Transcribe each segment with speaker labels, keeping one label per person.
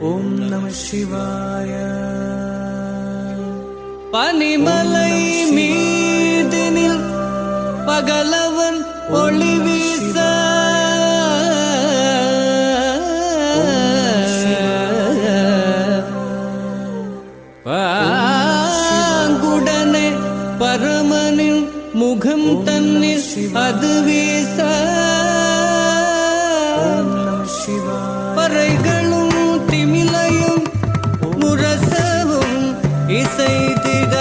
Speaker 1: ஓம் நம சிவாய.
Speaker 2: பனிமலை மீதினில் பகலவன் ஒளி வீச பாங்குடனே பரமனின் முகம் தன்னில் அது வீச பறைகளும் திமிலையும் முரசவும் இசைத்திட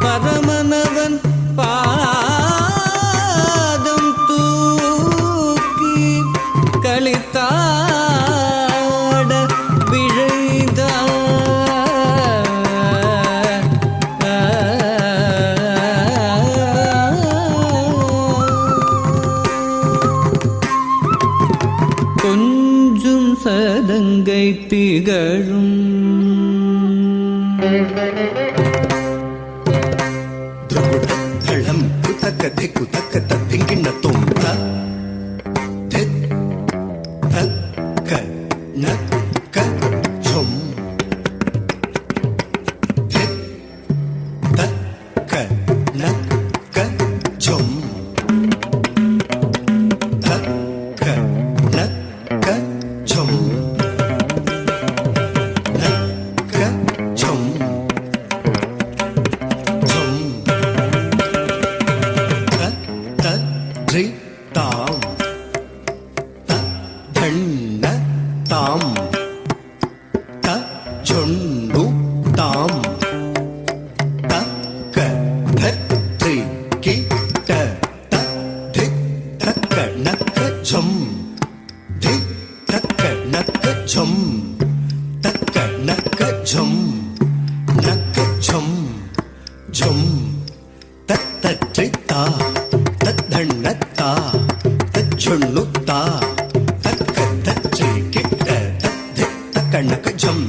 Speaker 2: பரமனவன் பாதம் தூக்கி களித்தாட விழைந்தார். கொஞ்சும் சதங்கை திகழும்
Speaker 3: தளம் குதக்க திக்கு தக்க திங்கின தொம்ப தக்க நக்க ஜும் தக்க நக்க ஜும் தக்க நக்க ஜும் நக்க ஜும் தாம் தண்ண தாம் தொண்டு தாம் தக்க தத்ரி கிட்ட திக் தக்க நக்க ஜம் திக் தக்க நக்க ஜம் தக்க நக்க ஜம் நக்க ஜம் ஜம் தத்ரி தா தண்ணத்தா தச்சுண்ணுத்தா தக்க தச்சி கிட்ட தக்க நக்க ஜம்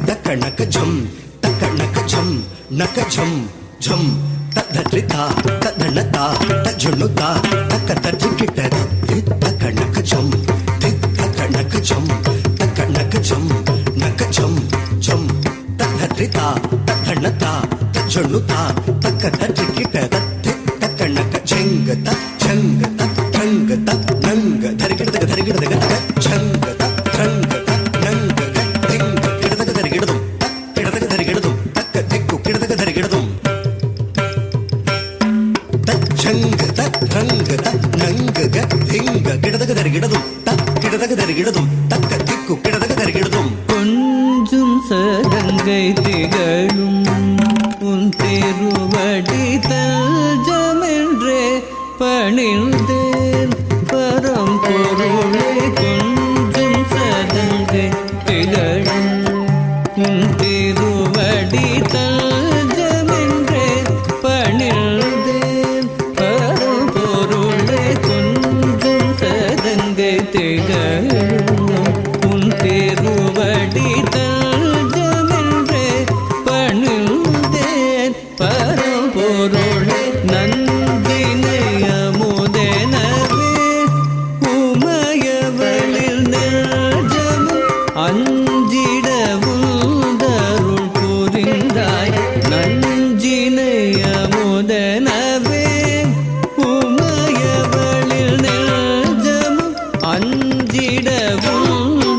Speaker 3: தக்க நக்க ஜம் தக்க நக்க ஜம் நக்க ஜம் ஜம் தத்ரிதா தண்ணத்தா தச்சுண்ணுத்தா தக்க தச்சி கிட்ட தக்க நக்க ஜம் தக்க நக்க ஜம் தக்க நக்க ஜம் நக்க ஜம் ஜம் தத்ரிதா தண்ணத்தா தச்சுண்ணுத்தா தக்க தச்சி கிட்ட நக்க ஜங்க தங்க தங்க நங்க தரிகிடதக தரிகிடதக ஜங்க தங்க நங்க திங்க கிடதக தரிகிடதும் கிடதக தரிகிடதும் தக்க திக்கு கிடதக தரிகிடதும் தங்க தங்க நங்க திங்க கிடதக தரிகிடதும் கிடதக தரிகிடதும் தக்க திக்கு கிடதக தரிகிடதும்.
Speaker 2: கொஞ்சும் சதங்கை திகழும் உன் திருவடி தஞ்சமென்றே பணிந்தேன் பரம் பொருளை. கொஞ்சும் சதங்கை திகழும் உன் திருவடி தஞ்சமென்றே பணிந்தேன் பரம் பொருளை. கொஞ்சும் சதங்கை திகழும் உன் திருவடி தஞ்சமென்றே பணிந்தேன் பரம் பொருளை. நந்தினையமுதெனவே உமையவளில் நெஞ்சமும் அஞ்சிடவும் தருள் புரிந்தாய். நஞ்சினையமுதெனவே உமையவளில் நெஞ்சமும் அஞ்சிடவும்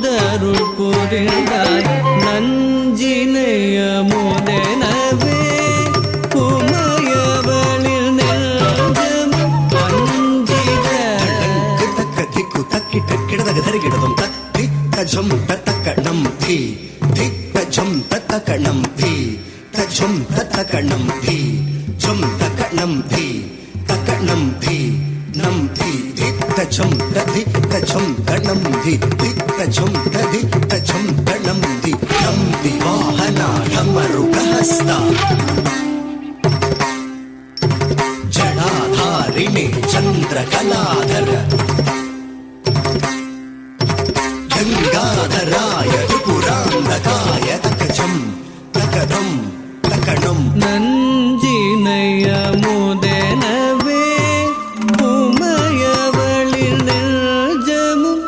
Speaker 2: தருள் புரிந்தாய். நஞ்சினையமுதெனவே
Speaker 3: கிடதகதரிகிடதும் திக்கஜம் தத்தக்கணம் தி திக்கஜம் தத்தக்கணம் தி தஜம் தத்தக்கணம் தி ஜம் தக்கணம் தி தக்கணம் தி நம் தி திக்கஜம் ததிக்கஜம் கணம் தி திக்கஜம் ததிக்கஜம் கணம் தி நம் தி வாஹனா டமருகஹஸ்தா ஜடாಧಾರಿಣಿ ಚಂದ್ರಕಲಾಧರ ಗಂಗಾಧರಾಯ ತ್ರಿಪುರಾಂಧಕಾಯ ತಕಜಂ ತಕದಂ ತಕಣಂ.
Speaker 2: நஞ்சினையமுதெனவே உமையவளில் நெஞ்சமும்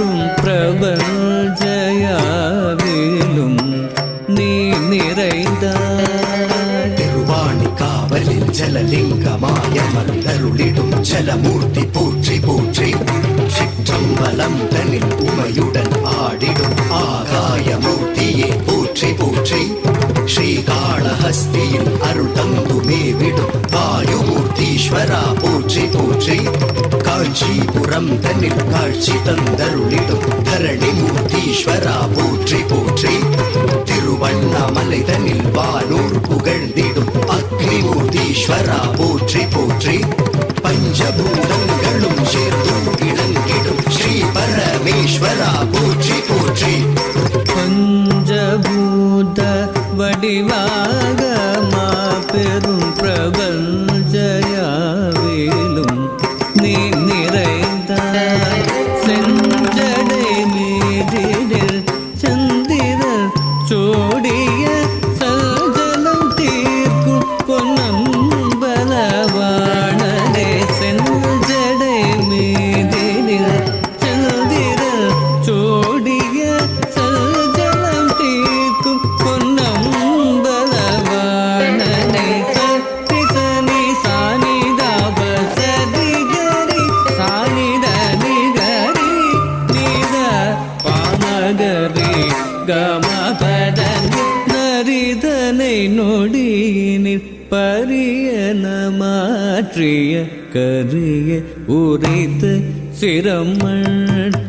Speaker 2: பெரும் பிரபஞ்சயாவிலும் நீ நிறைந்தாய்.
Speaker 3: திருவாணி காவலில் ஜலலிங்கமாயமர்ந்தருளிடும் ஜலமூர்த்தி போற்றி போற்றி. சிற்றம்பலம் தனில் உமையுடன் ஆடிடும் ஆகாயமூர்த்தியே போற்றி போற்றி. ஸ்ரீகாளஹஸ்தியில் அருள் தந்துமே விடும் வாயுமூர்த்தீஸ்வரா போற்றி போற்றி. காஞ்சிபுரம் தனில் காட்சி தந்தருளிடும் தரணி மூர்த்தீஸ்வரா போற்றி போற்றி. திருவண்ணாமலை தனில் வானூர் புகழ்ந்திடும் அக்னிமூர்த்தீஸ்வரா போற்றி போற்றி. பஞ்சபூதங்களும் சேர்ந்து இளங்கிடும் ஸ்ரீ பரமேஸ்வரா போற்றி போற்றி.
Speaker 2: பஞ்சபூத வடிவாக மாபெரும் பிரபஞ்சயாவிலும் நீ நிறைந்தாய். செஞ்சடை மீதில் சந்திரர் சோடிய சஞ்சலம் தீர்க்கும் பொன்னம்பலவாணனே. செஞ்சடை மீதில் சந்திரர் சோடிய சஞ்சலம் தீர்க்கும் பொன்னம்பலவாணனே. சக்தி சனி சானிதாப சதிகரி சானித நிகரி நித பாமகரி கமபதனி நரிதனை நொடியினில் பரியன மாற்றிய கரிய உரைத்த சிரமட்ட